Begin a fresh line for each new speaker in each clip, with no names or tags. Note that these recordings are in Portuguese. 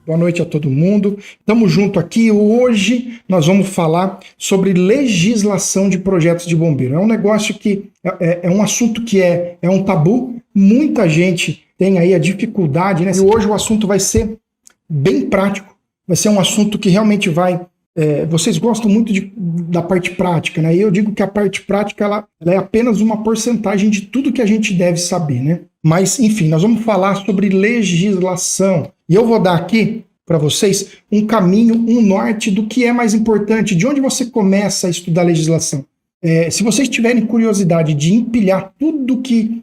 Boa noite a todo mundo. Estamos junto aqui. Hoje nós vamos falar sobre legislação de projetos de bombeiro. É um negócio que é um assunto que é um tabu. Muita gente tem aí a dificuldade, né? E hoje o assunto vai ser bem prático. Vai ser um assunto que realmente vai... vocês gostam muito da parte prática, né? E eu digo que a parte prática ela é apenas uma porcentagem de tudo que a gente deve saber, né? Mas, enfim, nós vamos falar sobre legislação. E eu vou dar aqui para vocês um caminho, um norte do que é mais importante, de onde você começa a estudar legislação. Se vocês tiverem curiosidade de empilhar tudo que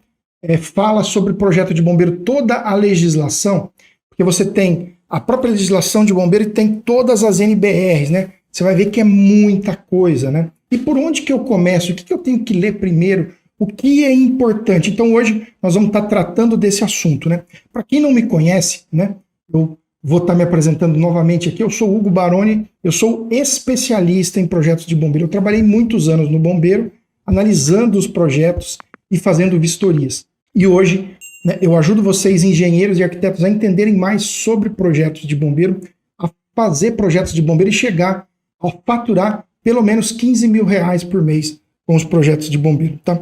fala sobre projeto de bombeiro, toda a legislação, porque você tem a própria legislação de bombeiro e tem todas as NBRs, né? Você vai ver que é muita coisa, né? E por onde que eu começo? O que eu tenho que ler primeiro? O que é importante? Então hoje nós vamos estar tratando desse assunto, né? Para quem não me conhece, né? Eu vou estar me apresentando novamente aqui. Eu sou Hugo Baroni, eu sou especialista em projetos de bombeiro. Eu trabalhei muitos anos no bombeiro, analisando os projetos e fazendo vistorias. E hoje, né, eu ajudo vocês, engenheiros e arquitetos, a entenderem mais sobre projetos de bombeiro, a fazer projetos de bombeiro e chegar a faturar pelo menos 15 mil reais por mês com os projetos de bombeiro, tá?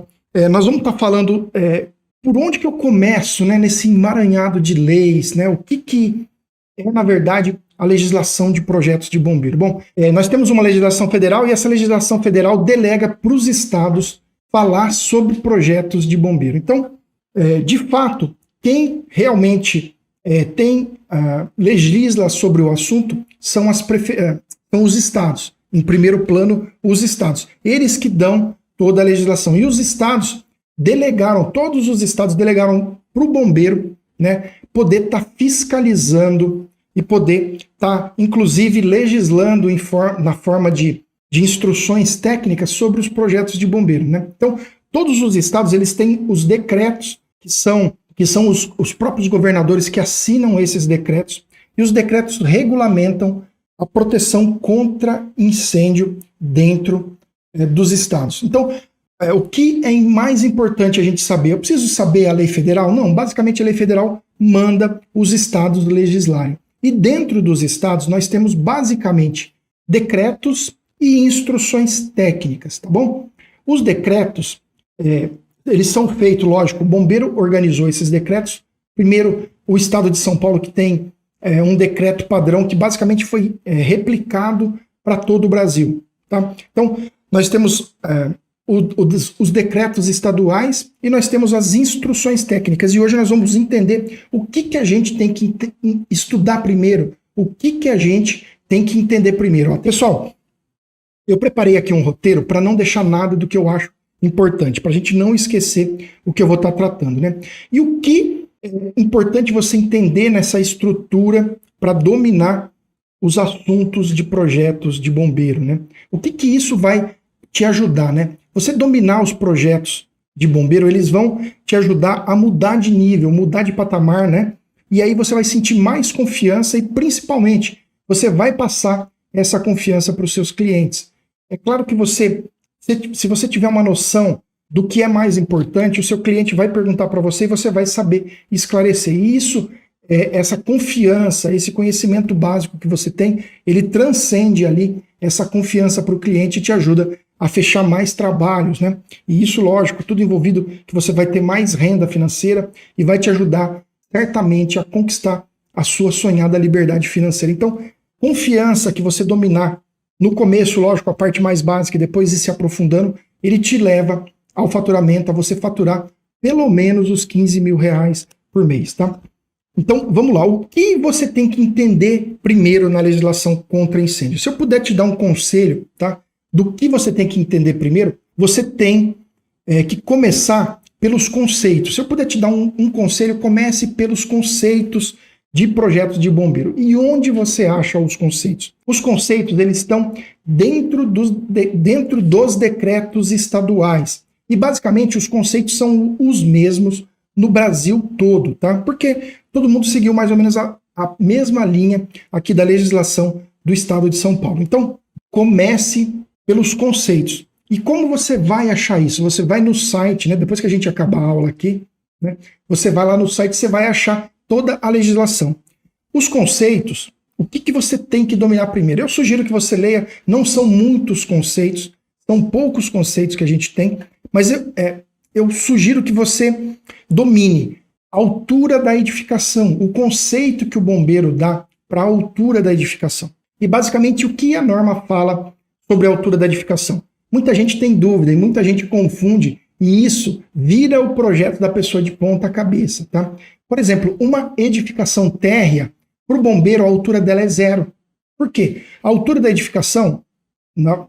Nós vamos estar falando por onde que eu começo, né, nesse emaranhado de leis, né? O que é, na verdade, a legislação de projetos de bombeiro. Bom, nós temos uma legislação federal e essa legislação federal delega para os estados falar sobre projetos de bombeiro. Então, de fato, quem realmente legisla sobre o assunto são os estados. Em primeiro plano, os estados. Eles que dão toda a legislação. E os estados todos os estados delegaram para o bombeiro, né, poder estar fiscalizando e poder estar, inclusive, legislando na forma de instruções técnicas sobre os projetos de bombeiro, né? Então, todos os estados eles têm os decretos, que são os próprios governadores que assinam esses decretos, e os decretos regulamentam a proteção contra incêndio dentro dos estados. Então, o que é mais importante a gente saber? Eu preciso saber a lei federal? Não, basicamente a lei federal manda os estados legislarem. E dentro dos estados nós temos basicamente decretos e instruções técnicas, tá bom? Os decretos, eles são feitos, lógico, o bombeiro organizou esses decretos. Primeiro, o estado de São Paulo, que tem um decreto padrão que basicamente foi replicado para todo o Brasil, tá? Então, nós temos os decretos estaduais e nós temos as instruções técnicas. E hoje nós vamos entender o que a gente tem que estudar primeiro, o que a gente tem que entender primeiro. Ó, pessoal, eu preparei aqui um roteiro para não deixar nada do que eu acho importante, para a gente não esquecer o que eu vou estar tratando, né? E o que é importante você entender nessa estrutura para dominar os assuntos de projetos de bombeiro, né? O que isso vai te ajudar, né? Você dominar os projetos de bombeiro, eles vão te ajudar a mudar de nível, mudar de patamar, né? E aí você vai sentir mais confiança e, principalmente, você vai passar essa confiança para os seus clientes. É claro que se você tiver uma noção do que é mais importante, o seu cliente vai perguntar para você e você vai saber esclarecer. E isso, essa confiança, esse conhecimento básico que você tem, ele transcende ali essa confiança para o cliente e te ajuda a fechar mais trabalhos, né? E isso, lógico, tudo envolvido que você vai ter mais renda financeira e vai te ajudar certamente a conquistar a sua sonhada liberdade financeira. Então, confiança que você dominar no começo, lógico, a parte mais básica e depois ir se aprofundando, ele te leva ao faturamento, a você faturar pelo menos os 15 mil reais por mês, tá? Então, vamos lá. O que você tem que entender primeiro na legislação contra incêndio? Se eu puder te dar um conselho, tá? Do que você tem que entender primeiro, você tem que começar pelos conceitos. Se eu puder te dar um conselho, comece pelos conceitos de projetos de bombeiro. E onde você acha os conceitos? Os conceitos, eles estão dentro dos decretos estaduais. E basicamente os conceitos são os mesmos no Brasil todo, tá? Porque todo mundo seguiu mais ou menos a mesma linha aqui da legislação do estado de São Paulo. Então, comece pelos conceitos. E como você vai achar isso? Você vai no site, né? Depois que a gente acabar a aula aqui, né? Você vai lá no site, você vai achar toda a legislação. Os conceitos, o que você tem que dominar primeiro? Eu sugiro que você leia, não são muitos conceitos, são poucos conceitos que a gente tem, mas eu sugiro que você domine a altura da edificação, o conceito que o bombeiro dá para a altura da edificação. E basicamente o que a norma fala sobre a altura da edificação. Muita gente tem dúvida e muita gente confunde, e isso vira o projeto da pessoa de ponta cabeça, tá? Por exemplo, uma edificação térrea, para o bombeiro a altura dela é 0. Por quê? A altura da edificação,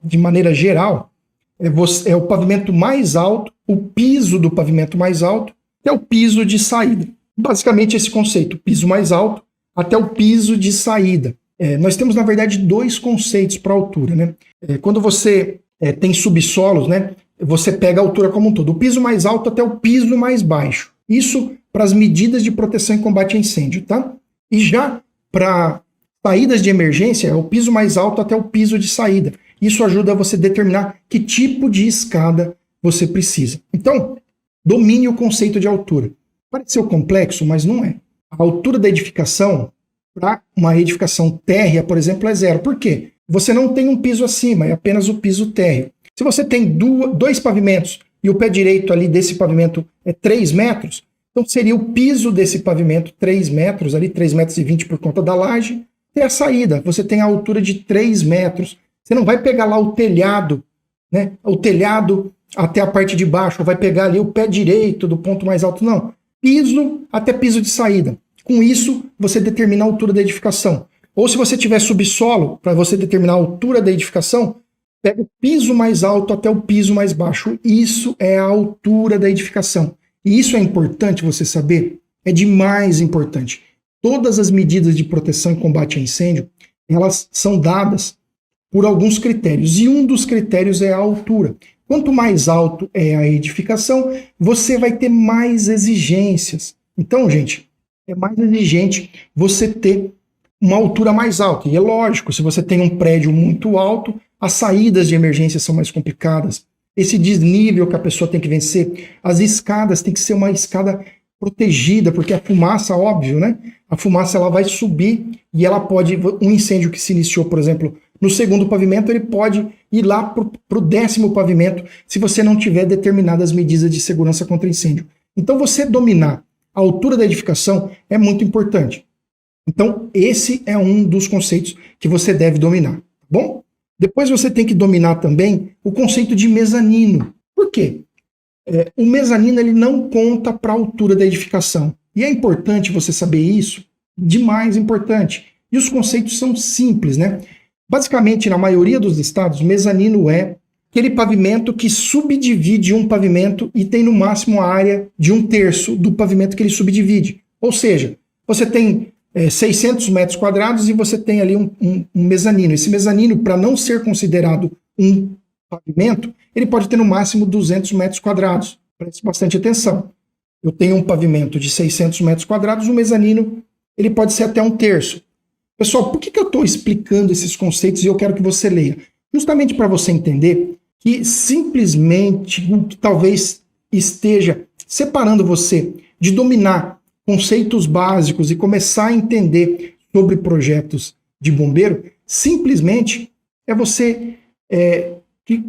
de maneira geral, é o pavimento mais alto, o piso do pavimento mais alto, até o piso de saída. Basicamente esse conceito, piso mais alto até o piso de saída. Nós temos, na verdade, 2 conceitos para altura, né? Quando você tem subsolos, né, você pega a altura como um todo, o piso mais alto até o piso mais baixo. Isso para as medidas de proteção e combate a incêndio, tá? E já para saídas de emergência, é o piso mais alto até o piso de saída. Isso ajuda você a determinar que tipo de escada você precisa. Então, domine o conceito de altura. Pareceu complexo, mas não é. A altura da edificação, para uma edificação térrea, por exemplo, é 0. Por quê? Você não tem um piso acima, é apenas o piso térreo. Se você tem 2 pavimentos e o pé direito ali desse pavimento é 3 metros, então seria o piso desse pavimento 3 metros, ali 3,20 metros por conta da laje, e a saída, você tem a altura de 3 metros. Você não vai pegar lá o telhado, né? O telhado até a parte de baixo, vai pegar ali o pé direito do ponto mais alto, não. Piso até piso de saída. Com isso, você determina a altura da edificação. Ou se você tiver subsolo, para você determinar a altura da edificação, pega o piso mais alto até o piso mais baixo. Isso é a altura da edificação. E isso é importante você saber? É demais importante. Todas as medidas de proteção e combate a incêndio, elas são dadas por alguns critérios. E um dos critérios é a altura. Quanto mais alto é a edificação, você vai ter mais exigências. Então, gente, é mais exigente você ter uma altura mais alta. E é lógico, se você tem um prédio muito alto, as saídas de emergência são mais complicadas. Esse desnível que a pessoa tem que vencer, as escadas tem que ser uma escada protegida, porque a fumaça, óbvio, né? A fumaça ela vai subir e ela pode, um incêndio que se iniciou, por exemplo, no 2º pavimento, ele pode ir lá para o 10º pavimento, se você não tiver determinadas medidas de segurança contra incêndio. Então, você dominar a altura da edificação é muito importante. Então, esse é um dos conceitos que você deve dominar, tá bom? Depois você tem que dominar também o conceito de mezanino. Por quê? O mezanino ele não conta para a altura da edificação. E é importante você saber isso, demais importante. E os conceitos são simples, né? Basicamente, na maioria dos estados, mezanino é aquele pavimento que subdivide um pavimento e tem no máximo a área de 1/3 do pavimento que ele subdivide. Ou seja, você tem 600 metros quadrados e você tem ali um mezanino. Esse mezanino, para não ser considerado um pavimento, ele pode ter no máximo 200 metros quadrados. Preste bastante atenção. Eu tenho um pavimento de 600 metros quadrados, o mezanino ele pode ser até 1/3. Pessoal, por que eu estou explicando esses conceitos e eu quero que você leia? Justamente para você entender que simplesmente o que talvez esteja separando você de dominar conceitos básicos e começar a entender sobre projetos de bombeiro, simplesmente é você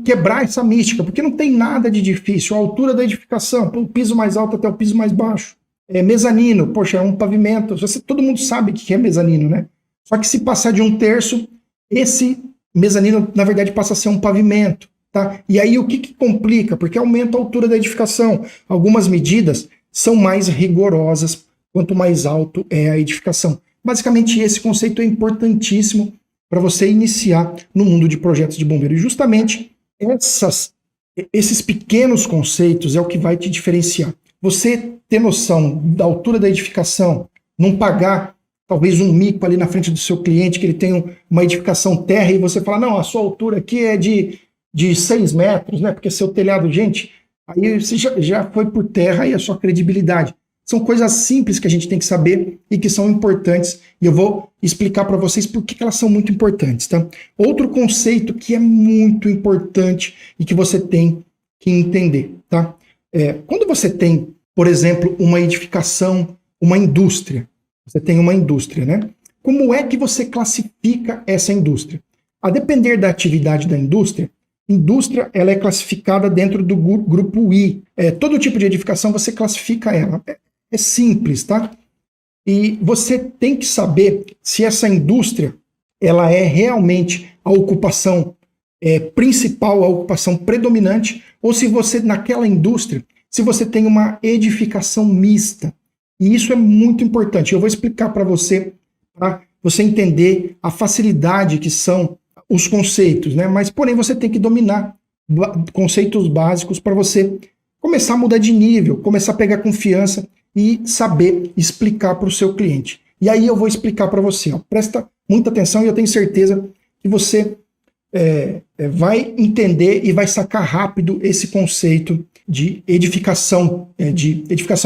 quebrar essa mística, porque não tem nada de difícil. A altura da edificação, o piso mais alto até o piso mais baixo. Mezanino, poxa, é um pavimento. Todo mundo sabe o que é mezanino, né? Só que se passar de 1/3, esse mezanino, na verdade, passa a ser um pavimento. Tá? E aí o que complica? Porque aumenta a altura da edificação. Algumas medidas são mais rigorosas quanto mais alto é a edificação. Basicamente, esse conceito é importantíssimo para você iniciar no mundo de projetos de bombeiro. E justamente esses pequenos conceitos é o que vai te diferenciar. Você ter noção da altura da edificação, não pagar talvez um mico ali na frente do seu cliente, que ele tem uma edificação terra, e você fala, não, a sua altura aqui é de 6 metros, né? Porque seu telhado, gente, aí você já foi por terra e a sua credibilidade. São coisas simples que a gente tem que saber e que são importantes, e eu vou explicar para vocês por que elas são muito importantes, tá? Outro conceito que é muito importante e que você tem que entender, tá? Quando você tem, por exemplo, uma edificação, uma indústria, você tem uma indústria, né? como é que você classifica essa indústria? A depender da atividade da indústria, ela é classificada dentro do grupo I. Todo tipo de edificação você classifica ela. É simples, tá? E você tem que saber se essa indústria ela é realmente a ocupação principal, a ocupação predominante, ou se você, naquela indústria, se você tem uma edificação mista. E isso é muito importante. Eu vou explicar para você, para você entender a facilidade que são os conceitos, né? Mas, porém, você tem que dominar conceitos básicos para você começar a mudar de nível, começar a pegar confiança e saber explicar para o seu cliente. E aí eu vou explicar para você. Ó. Presta muita atenção e eu tenho certeza que você vai entender e vai sacar rápido esse conceito de edificação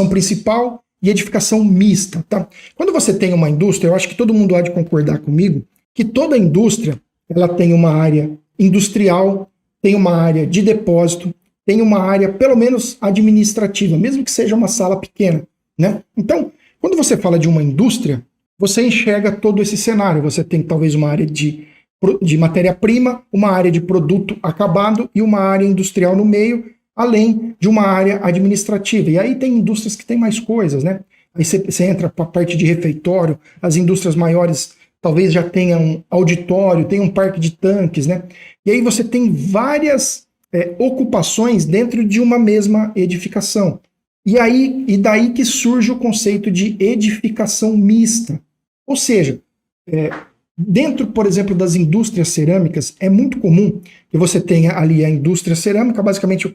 principal e edificação mista. Tá? Quando você tem uma indústria, eu acho que todo mundo há de concordar comigo, que toda indústria ela tem uma área industrial, tem uma área de depósito, tem uma área, pelo menos, administrativa, mesmo que seja uma sala pequena, né? Então, quando você fala de uma indústria, você enxerga todo esse cenário. Você tem talvez uma área de matéria-prima, uma área de produto acabado e uma área industrial no meio, além de uma área administrativa. E aí tem indústrias que tem mais coisas, né? Aí você entra para a parte de refeitório, as indústrias maiores talvez já tenham um auditório, tem um parque de tanques, né? E aí você tem várias ocupações dentro de uma mesma edificação. E daí que surge o conceito de edificação mista. Ou seja, dentro, por exemplo, das indústrias cerâmicas, é muito comum que você tenha ali a indústria cerâmica, basicamente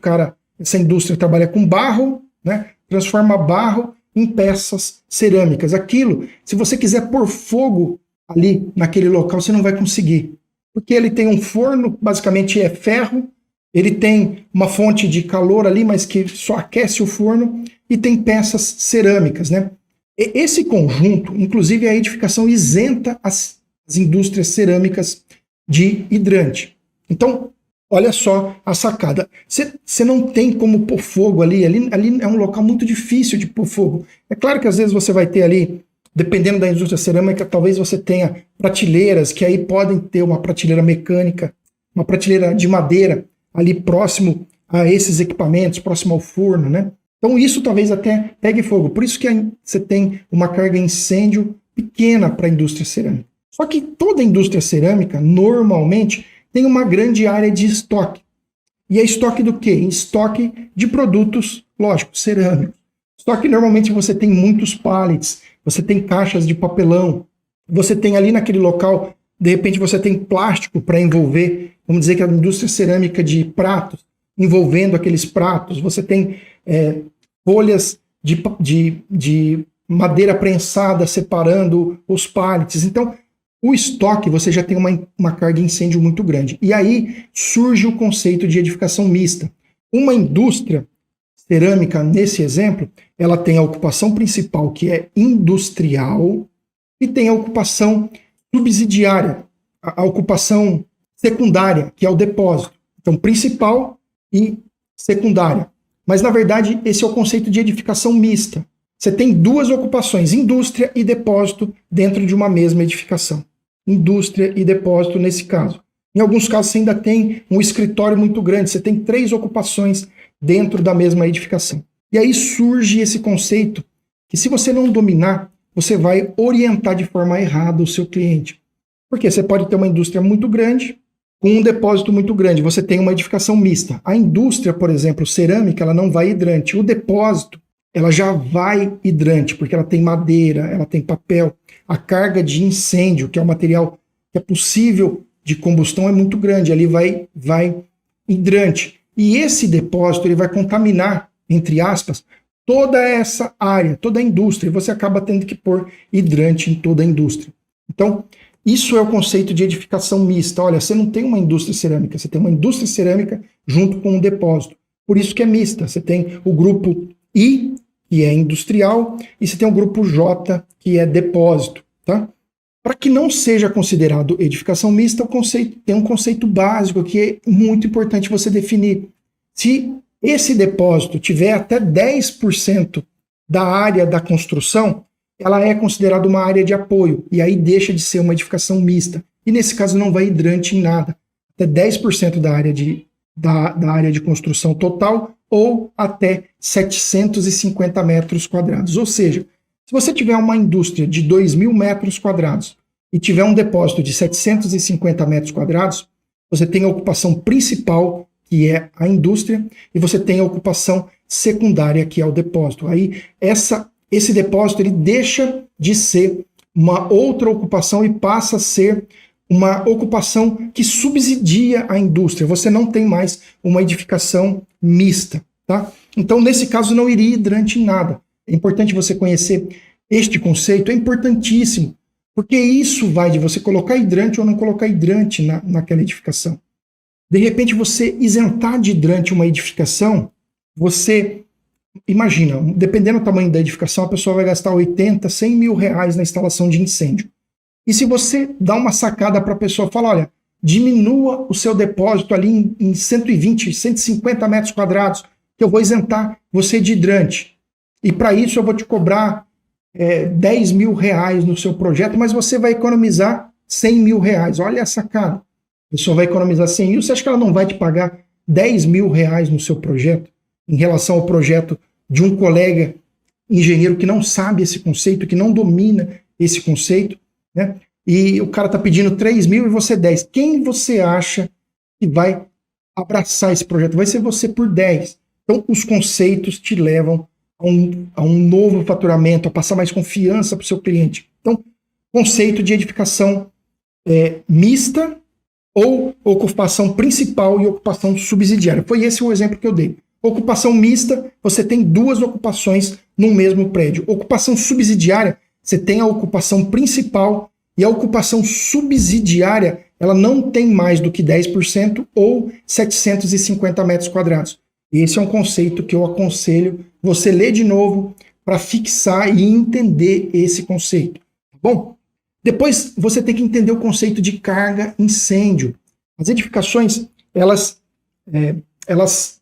essa indústria trabalha com barro, né? Transforma barro em peças cerâmicas. Aquilo, se você quiser pôr fogo ali naquele local, você não vai conseguir. Porque ele tem um forno, basicamente é ferro, ele tem uma fonte de calor ali, mas que só aquece o forno, e tem peças cerâmicas, né? Esse conjunto, inclusive a edificação isenta as indústrias cerâmicas de hidrante. Então, olha só a sacada. Você não tem como pôr fogo ali é um local muito difícil de pôr fogo. É claro que às vezes você vai ter ali, dependendo da indústria cerâmica, talvez você tenha prateleiras, que aí podem ter uma prateleira mecânica, uma prateleira de madeira, ali próximo a esses equipamentos, próximo ao forno, né? Então isso talvez até pegue fogo. Por isso que você tem uma carga incêndio pequena para a indústria cerâmica. Só que toda a indústria cerâmica, normalmente, tem uma grande área de estoque. E é estoque do quê? Estoque de produtos, lógico, cerâmicos. Estoque, normalmente, você tem muitos pallets, você tem caixas de papelão, você tem ali naquele local, de repente você tem plástico para envolver, vamos dizer que a indústria cerâmica de pratos, envolvendo aqueles pratos, você tem folhas de madeira prensada separando os pallets. Então, o estoque, você já tem uma carga de incêndio muito grande. E aí surge o conceito de edificação mista. Uma indústria cerâmica, nesse exemplo, ela tem a ocupação principal, que é industrial, e tem a ocupação subsidiária, a ocupação secundária, que é o depósito. Então, principal e secundária. Mas, na verdade, esse é o conceito de edificação mista. Você tem duas ocupações, indústria e depósito, dentro de uma mesma edificação. Indústria e depósito nesse caso. Em alguns casos, você ainda tem um escritório muito grande, você tem 3 ocupações dentro da mesma edificação. E aí surge esse conceito que, se você não dominar, você vai orientar de forma errada o seu cliente. Porque você pode ter uma indústria muito grande, com um depósito muito grande, você tem uma edificação mista. A indústria, por exemplo, cerâmica, ela não vai hidrante. O depósito, ela já vai hidrante, porque ela tem madeira, ela tem papel. A carga de incêndio, que é o material que é possível de combustão, é muito grande. Ali vai hidrante. E esse depósito, ele vai contaminar, entre aspas, toda essa área, toda a indústria. E você acaba tendo que pôr hidrante em toda a indústria. Então, isso é o conceito de edificação mista. Olha, você não tem uma indústria cerâmica, você tem uma indústria cerâmica junto com um depósito. Por isso que é mista. Você tem o grupo I, que é industrial, e você tem o grupo J, que é depósito. Tá? Para que não seja considerado edificação mista, tem um conceito básico que é muito importante você definir. Se esse depósito tiver até 10% da área da construção, ela é considerada uma área de apoio, e aí deixa de ser uma edificação mista. E nesse caso não vai hidrante em nada. Até 10% da área de construção total, ou até 750 metros quadrados. Ou seja, se você tiver uma indústria de 2.000 metros quadrados e tiver um depósito de 750 metros quadrados, você tem a ocupação principal, que é a indústria, e você tem a ocupação secundária, que é o depósito. Aí esse depósito ele deixa de ser uma outra ocupação e passa a ser uma ocupação que subsidia a indústria. Você não tem mais uma edificação mista, tá? Então, nesse caso, não iria hidrante em nada. É importante você conhecer este conceito, é importantíssimo, porque isso vai de você colocar hidrante ou não colocar hidrante naquela edificação. De repente, você isentar de hidrante uma edificação, você, imagina, dependendo do tamanho da edificação, a pessoa vai gastar 80, 100 mil reais na instalação de incêndio. E se você dá uma sacada para a pessoa, fala, olha, diminua o seu depósito ali em 120, 150 metros quadrados, que eu vou isentar você de hidrante. E para isso eu vou te cobrar 10 mil reais no seu projeto, mas você vai economizar 100 mil reais. Olha a sacada. A pessoa vai economizar 100 mil, você acha que ela não vai te pagar 10 mil reais no seu projeto, em relação ao projeto de um colega engenheiro que não sabe esse conceito, que não domina esse conceito, né? E o cara está pedindo 3 mil e você 10. Quem você acha que vai abraçar esse projeto? Vai ser você por 10. Então, os conceitos te levam a um novo faturamento, a passar mais confiança para o seu cliente. Então, conceito de edificação mista ou ocupação principal e ocupação subsidiária. Foi esse o exemplo que eu dei. Ocupação mista, você tem duas ocupações no mesmo prédio. Ocupação subsidiária, você tem a ocupação principal e a ocupação subsidiária, ela não tem mais do que 10% ou 750 metros quadrados. Esse é um conceito que eu aconselho você ler de novo para fixar e entender esse conceito. Tá bom? Depois você tem que entender o conceito de carga incêndio. As edificações, elas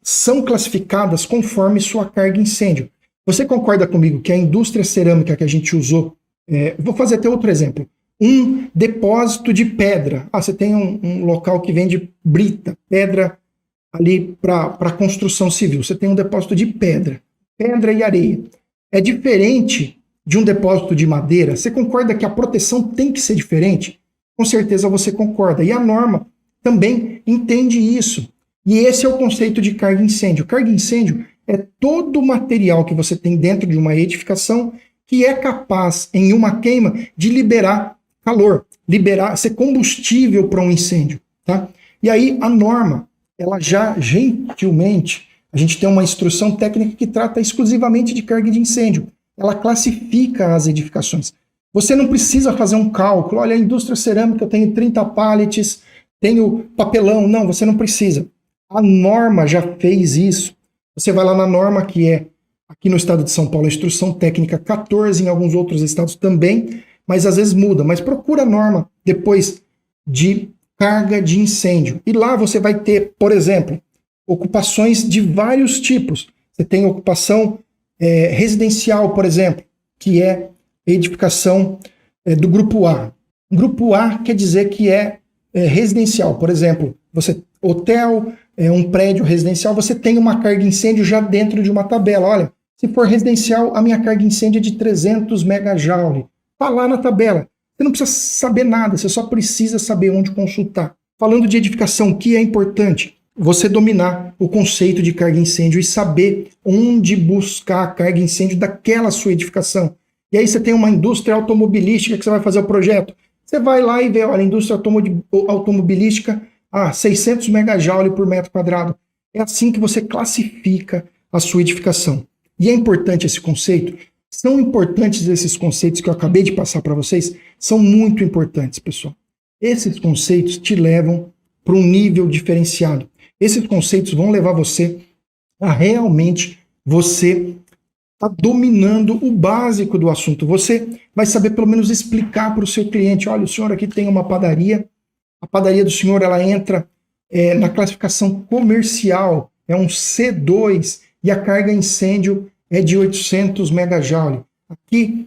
são classificadas conforme sua carga incêndio. Você concorda comigo que a indústria cerâmica que a gente usou, vou fazer até outro exemplo, um depósito de pedra. Você tem um local que vende brita, pedra ali para construção civil. Você tem um depósito de pedra e areia. É diferente de um depósito de madeira. Você concorda que a proteção tem que ser diferente? Com certeza você concorda. E a norma também entende isso. E esse é o conceito de carga incêndio. Carga incêndio é todo o material que você tem dentro de uma edificação que é capaz, em uma queima, de liberar calor, ser combustível para um incêndio. Tá? E aí a norma, ela já gentilmente, a gente tem uma instrução técnica que trata exclusivamente de carga de incêndio. Ela classifica as edificações. Você não precisa fazer um cálculo. Olha, a indústria cerâmica, eu tenho 30 pallets, tenho papelão. Não, você não precisa. A norma já fez isso. Você vai lá na norma, que é aqui no estado de São Paulo, a instrução técnica 14, em alguns outros estados também, mas às vezes muda. Mas procura a norma depois de carga de incêndio. E lá você vai ter, por exemplo, ocupações de vários tipos. Você tem ocupação residencial, por exemplo, que é edificação do grupo A. Grupo A quer dizer que é residencial. Por exemplo, hotel, um prédio residencial, você tem uma carga de incêndio já dentro de uma tabela. Olha, se for residencial, a minha carga de incêndio é de 300 megajoule. Está lá na tabela. Você não precisa saber nada, você só precisa saber onde consultar. Falando de edificação, o que é importante? Você dominar o conceito de carga incêndio e saber onde buscar a carga incêndio daquela sua edificação. E aí você tem uma indústria automobilística que você vai fazer o projeto. Você vai lá e vê, olha, a indústria automobilística, 600 megajoule por metro quadrado. É assim que você classifica a sua edificação. E é importante esse conceito. São importantes esses conceitos que eu acabei de passar para vocês. São muito importantes, pessoal. Esses conceitos te levam para um nível diferenciado. Esses conceitos vão levar você a realmente você tá dominando o básico do assunto. Você vai saber pelo menos explicar para o seu cliente, olha, o senhor aqui tem uma padaria, a padaria do senhor ela entra na classificação comercial, é um C2 e a carga incêndio é de 800 megajoule. Aqui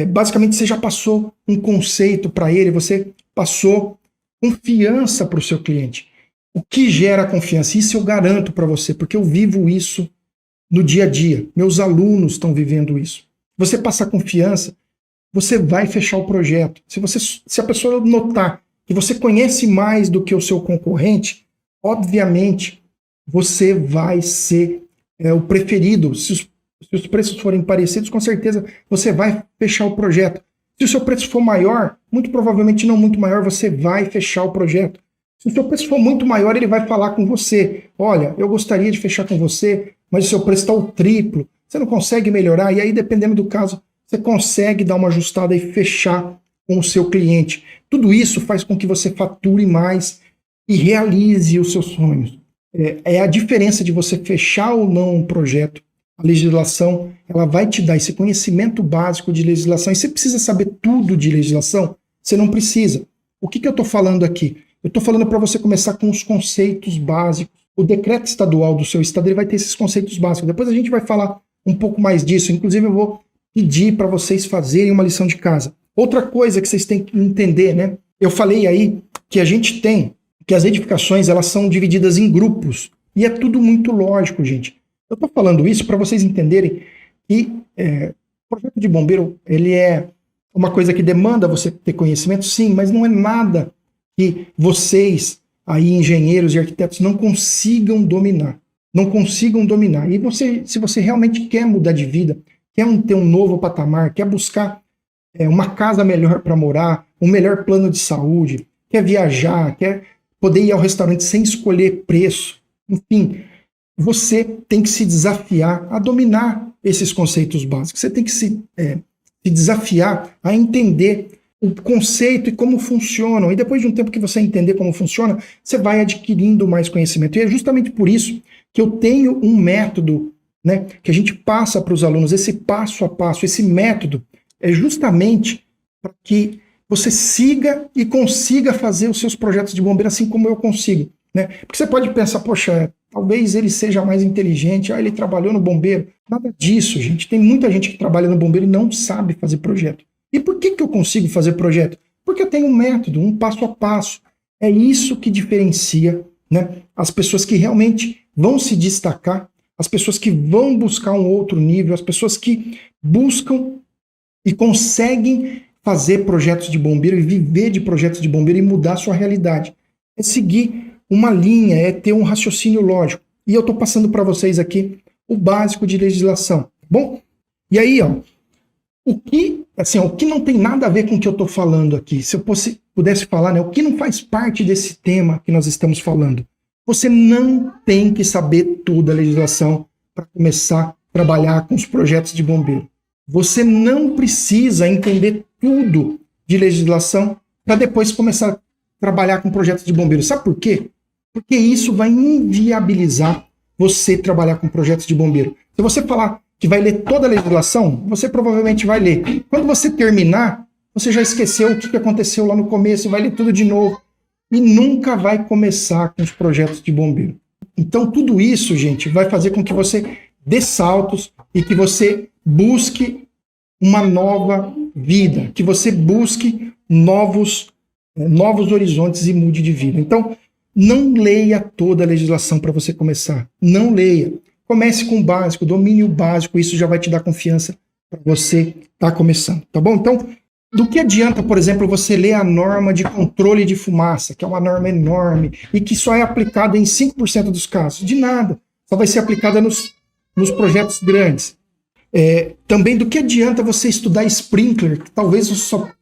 basicamente você já passou um conceito para ele, você passou confiança para o seu cliente. O que gera confiança? Isso eu garanto para você, porque eu vivo isso no dia a dia. Meus alunos estão vivendo isso. Você passar confiança, você vai fechar o projeto. Se a pessoa notar que você conhece mais do que o seu concorrente, obviamente você vai ser o preferido. Se os preços forem parecidos, com certeza você vai fechar o projeto. Se o seu preço for maior, muito provavelmente não muito maior, você vai fechar o projeto. Se o seu preço for muito maior, ele vai falar com você. Olha, eu gostaria de fechar com você, mas o seu preço está o triplo. Você não consegue melhorar? E aí, dependendo do caso, você consegue dar uma ajustada e fechar com o seu cliente. Tudo isso faz com que você fature mais e realize os seus sonhos. É a diferença de você fechar ou não um projeto. A legislação, ela vai te dar esse conhecimento básico de legislação. E você precisa saber tudo de legislação? Você não precisa. O que eu estou falando aqui? Eu estou falando para você começar com os conceitos básicos. O decreto estadual do seu estado ele vai ter esses conceitos básicos. Depois a gente vai falar um pouco mais disso. Inclusive eu vou pedir para vocês fazerem uma lição de casa. Outra coisa que vocês têm que entender, né? Eu falei aí que a gente tem, que as edificações elas são divididas em grupos. E é tudo muito lógico, gente. Eu estou falando isso para vocês entenderem que o projeto de bombeiro ele é uma coisa que demanda você ter conhecimento, sim, mas não é nada que vocês, aí, engenheiros e arquitetos, não consigam dominar. Não consigam dominar. E se você realmente quer mudar de vida, quer ter um novo patamar, quer buscar uma casa melhor para morar, um melhor plano de saúde, quer viajar, quer poder ir ao restaurante sem escolher preço, enfim, você tem que se desafiar a dominar esses conceitos básicos. Você tem que se desafiar a entender o conceito e como funcionam. E depois de um tempo que você entender como funciona, você vai adquirindo mais conhecimento. E é justamente por isso que eu tenho um método, né, que a gente passa para os alunos, esse passo a passo, esse método é justamente para que você siga e consiga fazer os seus projetos de bombeiro assim como eu consigo. Né? Porque você pode pensar, poxa, talvez ele seja mais inteligente, ele trabalhou no bombeiro. Nada disso, gente. Tem muita gente que trabalha no bombeiro e não sabe fazer projeto. E por que eu consigo fazer projeto? Porque eu tenho um método, um passo a passo. É isso que diferencia, né, as pessoas que realmente vão se destacar, as pessoas que vão buscar um outro nível, as pessoas que buscam e conseguem fazer projetos de bombeiro e viver de projetos de bombeiro e mudar a sua realidade. É seguir uma linha, é ter um raciocínio lógico. E eu estou passando para vocês aqui o básico de legislação, tá bom? E aí, ó, o que não tem nada a ver com o que eu estou falando aqui, se eu pudesse falar, né, o que não faz parte desse tema que nós estamos falando? Você não tem que saber toda a legislação para começar a trabalhar com os projetos de bombeiro. Você não precisa entender tudo de legislação para depois começar a trabalhar com projetos de bombeiro. Sabe por quê? Porque isso vai inviabilizar você trabalhar com projetos de bombeiro. Se você falar que vai ler toda a legislação, você provavelmente vai ler. Quando você terminar, você já esqueceu o que aconteceu lá no começo, vai ler tudo de novo e nunca vai começar com os projetos de bombeiro. Então tudo isso, gente, vai fazer com que você dê saltos e que você busque uma nova vida, que você busque novos horizontes e mude de vida. Então, não leia toda a legislação para você começar. Não leia. Comece com o básico, domine o básico, isso já vai te dar confiança para você estar começando, tá bom? Então, do que adianta, por exemplo, você ler a norma de controle de fumaça, que é uma norma enorme e que só é aplicada em 5% dos casos? De nada. Só vai ser aplicada nos projetos grandes. Também do que adianta você estudar sprinkler, que talvez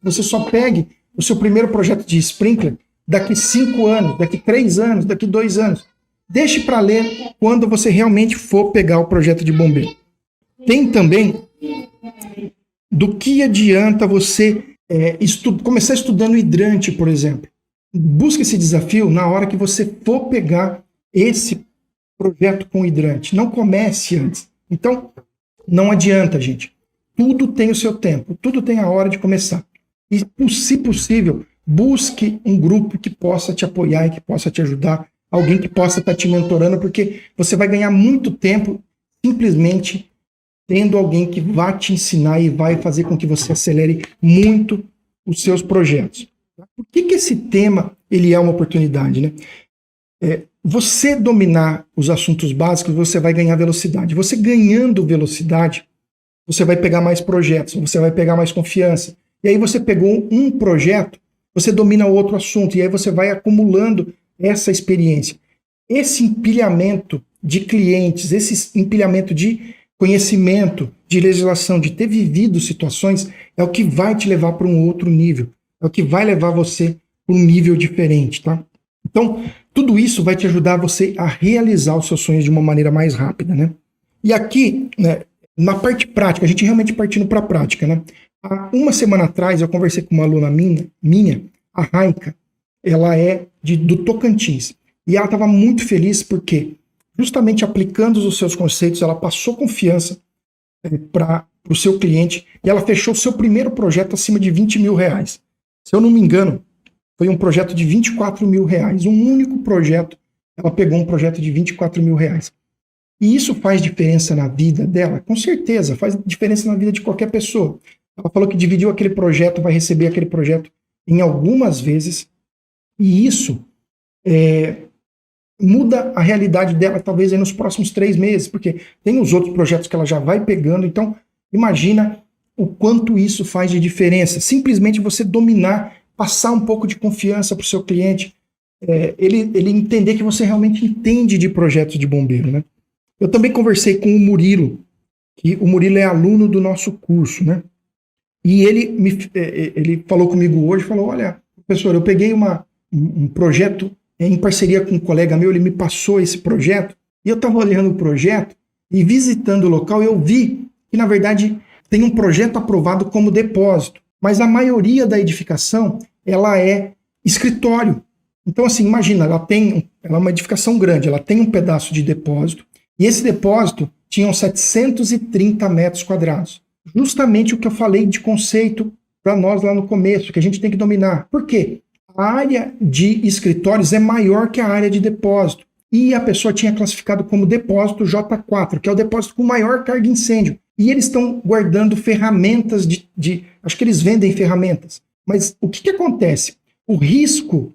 você só pegue o seu primeiro projeto de sprinkler daqui 5 anos, daqui 3 anos, daqui 2 anos. Deixe para ler quando você realmente for pegar o projeto de bombeiro. Tem também do que adianta você começar estudando hidrante, por exemplo. Busque esse desafio na hora que você for pegar esse projeto com hidrante. Não comece antes. Então, não adianta, gente. Tudo tem o seu tempo, tudo tem a hora de começar. E, se possível, busque um grupo que possa te apoiar e que possa te ajudar, alguém que possa estar te mentorando, porque você vai ganhar muito tempo simplesmente tendo alguém que vai te ensinar e vai fazer com que você acelere muito os seus projetos. Por que esse tema ele é uma oportunidade, né? Você dominar os assuntos básicos, você vai ganhar velocidade. Você ganhando velocidade, você vai pegar mais projetos, você vai pegar mais confiança. E aí você pegou um projeto, você domina outro assunto, e aí você vai acumulando essa experiência. Esse empilhamento de clientes, esse empilhamento de conhecimento, de legislação, de ter vivido situações, é o que vai te levar para um outro nível. É o que vai levar você para um nível diferente, tá? Então, tudo isso vai te ajudar você a realizar os seus sonhos de uma maneira mais rápida, né? E aqui, né, na parte prática, a gente realmente partindo para a prática, né? Há uma semana atrás, eu conversei com uma aluna minha, a Raika, ela é do Tocantins. E ela estava muito feliz porque, justamente aplicando os seus conceitos, ela passou confiança para o seu cliente e ela fechou o seu primeiro projeto acima de 20 mil reais. Se eu não me engano, foi um projeto de 24 mil reais. Um único projeto, ela pegou um projeto de 24 mil reais. E isso faz diferença na vida dela? Com certeza, faz diferença na vida de qualquer pessoa. Ela falou que dividiu aquele projeto, vai receber aquele projeto em algumas vezes, e isso muda a realidade dela, talvez aí nos próximos 3 meses, porque tem os outros projetos que ela já vai pegando, então imagina o quanto isso faz de diferença. Simplesmente você dominar, passar um pouco de confiança para o seu cliente, ele entender que você realmente entende de projetos de bombeiro, né? Eu também conversei com o Murilo, que o Murilo é aluno do nosso curso, né? E ele falou comigo hoje, falou, olha, professor, eu peguei um projeto em parceria com um colega meu, ele me passou esse projeto, e eu estava olhando o projeto e visitando o local, eu vi que, na verdade, tem um projeto aprovado como depósito, mas a maioria da edificação, ela é escritório. Então, assim, imagina, ela é uma edificação grande, ela tem um pedaço de depósito, e esse depósito tinha 730 metros quadrados. Justamente o que eu falei de conceito para nós lá no começo, que a gente tem que dominar. Por quê? A área de escritórios é maior que a área de depósito. E a pessoa tinha classificado como depósito J4, que é o depósito com maior carga de incêndio. E eles estão guardando ferramentas acho que eles vendem ferramentas. Mas o que acontece? O risco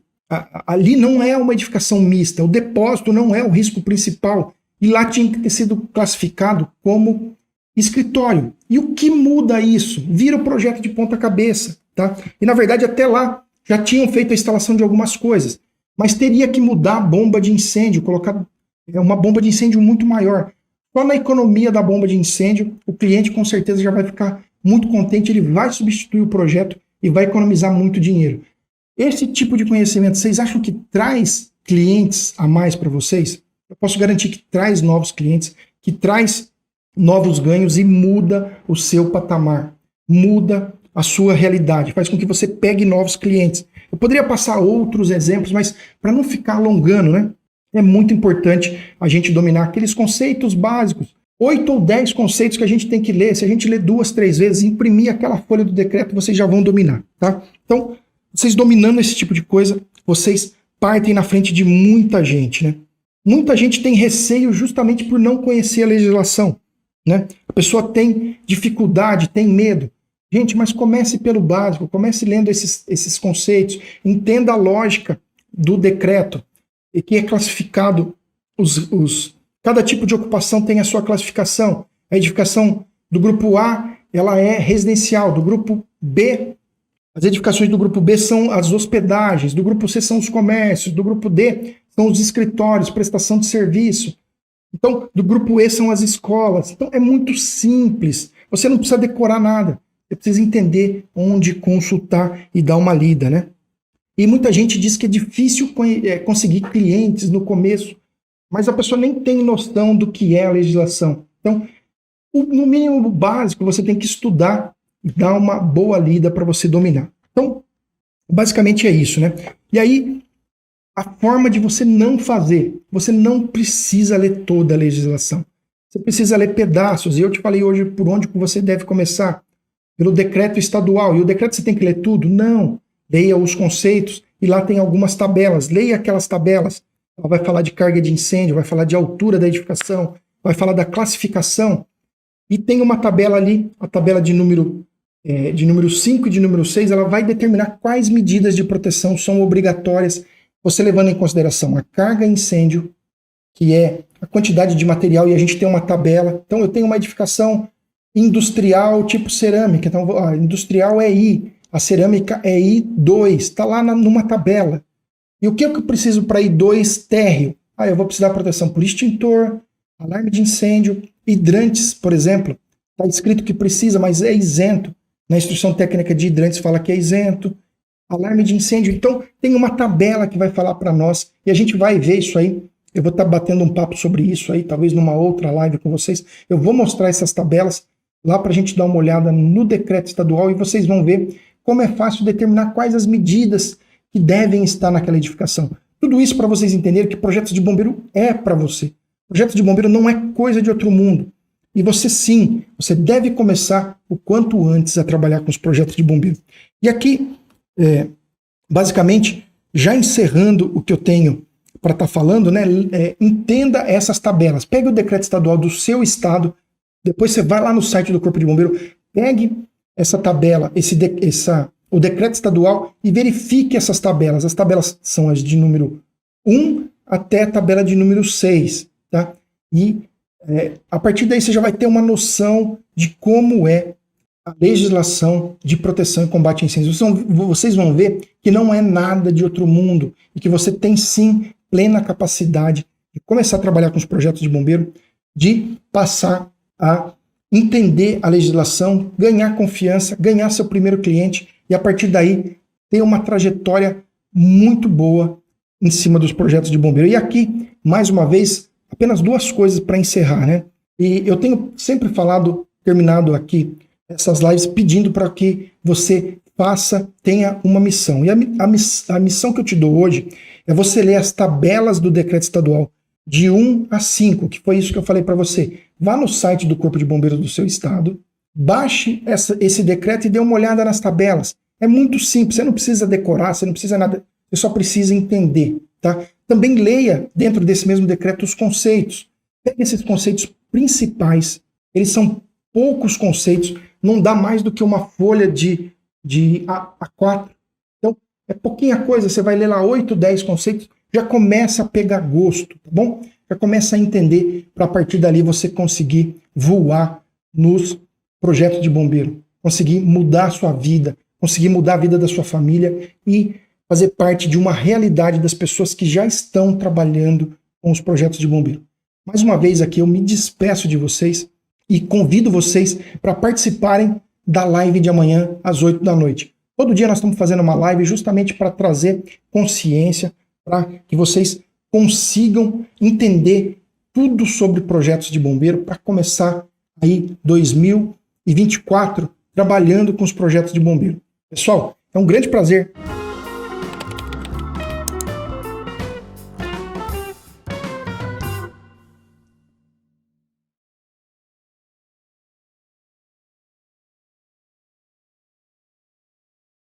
ali não é uma edificação mista. O depósito não é o risco principal. E lá tinha que ter sido classificado como escritório. E o que muda isso? Vira o projeto de ponta cabeça, tá? E na verdade até lá já tinham feito a instalação de algumas coisas, mas teria que mudar a bomba de incêndio, colocar uma bomba de incêndio muito maior. Só na economia da bomba de incêndio, o cliente com certeza já vai ficar muito contente, ele vai substituir o projeto e vai economizar muito dinheiro. Esse tipo de conhecimento, vocês acham que traz clientes a mais para vocês? Eu posso garantir que traz novos clientes, que traz novos ganhos e muda o seu patamar, muda a sua realidade, faz com que você pegue novos clientes. Eu poderia passar outros exemplos, mas para não ficar alongando, né? É muito importante a gente dominar aqueles conceitos básicos, 8 ou 10 conceitos que a gente tem que ler. Se a gente ler 2, 3 vezes, imprimir aquela folha do decreto, vocês já vão dominar, tá? Então, vocês dominando esse tipo de coisa, vocês partem na frente de muita gente, né? Muita gente tem receio justamente por não conhecer a legislação, né? A pessoa tem dificuldade, tem medo. Gente, mas comece pelo básico, comece lendo esses conceitos, entenda a lógica do decreto, e que é classificado, cada tipo de ocupação tem a sua classificação. A edificação do grupo A, ela é residencial, do grupo B, as edificações do grupo B são as hospedagens, do grupo C são os comércios, do grupo D são os escritórios, prestação de serviço. Então, do grupo E são as escolas. Então, é muito simples. Você não precisa decorar nada. Você precisa entender onde consultar e dar uma lida, né? E muita gente diz que é difícil conseguir clientes no começo, mas a pessoa nem tem noção do que é a legislação. Então, no mínimo básico, você tem que estudar e dar uma boa lida para você dominar. Então, basicamente é isso, né? E aí, a forma de você não fazer, você não precisa ler toda a legislação. Você precisa ler pedaços, e eu te falei hoje por onde você deve começar. Pelo decreto estadual. E o decreto você tem que ler tudo? Não. Leia os conceitos e lá tem algumas tabelas. Leia aquelas tabelas. Ela vai falar de carga de incêndio, vai falar de altura da edificação, vai falar da classificação. E tem uma tabela ali, a tabela de número 5 e de número 6, ela vai determinar quais medidas de proteção são obrigatórias, você levando em consideração a carga incêndio, que é a quantidade de material, e a gente tem uma tabela. Então eu tenho uma edificação industrial tipo cerâmica, então a industrial é I, a cerâmica é I2, está lá numa tabela. E o que eu preciso para I2 térreo? Eu vou precisar de proteção por extintor, alarme de incêndio, hidrantes, por exemplo, está escrito que precisa, mas é isento. Na instrução técnica de hidrantes fala que é isento. Alarme de incêndio, então tem uma tabela que vai falar para nós, e a gente vai ver isso aí. Eu vou estar batendo um papo sobre isso aí, talvez numa outra live com vocês. Eu vou mostrar essas tabelas lá para a gente dar uma olhada no decreto estadual, e vocês vão ver como é fácil determinar quais as medidas que devem estar naquela edificação. Tudo isso para vocês entenderem que projetos de bombeiro é para você. Projeto de bombeiro não é coisa de outro mundo. E você sim, você deve começar o quanto antes a trabalhar com os projetos de bombeiro. E aqui, basicamente, já encerrando o que eu tenho para estar falando, né, entenda essas tabelas. Pegue o decreto estadual do seu estado, depois você vai lá no site do Corpo de Bombeiro, pegue essa tabela, o decreto estadual e verifique essas tabelas. As tabelas são as de número 1 até a tabela de número 6, tá? E a partir daí você já vai ter uma noção de como é a legislação de proteção e combate a incêndios. Vocês vão ver que não é nada de outro mundo e que você tem sim plena capacidade de começar a trabalhar com os projetos de bombeiro, de passar a entender a legislação, ganhar confiança, ganhar seu primeiro cliente e a partir daí ter uma trajetória muito boa em cima dos projetos de bombeiro. E aqui, mais uma vez, apenas duas coisas para encerrar, né? E eu tenho sempre terminado aqui essas lives pedindo para que você tenha uma missão. E a missão que eu te dou hoje é você ler as tabelas do decreto estadual de 1 a 5, que foi isso que eu falei para você. Vá no site do Corpo de Bombeiros do seu estado, baixe esse decreto e dê uma olhada nas tabelas. É muito simples, você não precisa decorar, você não precisa nada, você só precisa entender, tá? Também leia dentro desse mesmo decreto os conceitos. Pegue esses conceitos principais, eles são poucos conceitos, não dá mais do que uma folha de A4. Então, é pouquinha coisa, você vai ler lá 8, 10 conceitos, já começa a pegar gosto, tá bom? Já começa a entender, para a partir dali você conseguir voar nos projetos de bombeiro, conseguir mudar a sua vida, conseguir mudar a vida da sua família e fazer parte de uma realidade das pessoas que já estão trabalhando com os projetos de bombeiro. Mais uma vez aqui eu me despeço de vocês e convido vocês para participarem da live de amanhã às 8 da noite. Todo dia nós estamos fazendo uma live justamente para trazer consciência, para que vocês consigam entender tudo sobre projetos de bombeiro para começar aí 2024 trabalhando com os projetos de bombeiro. Pessoal, é um grande prazer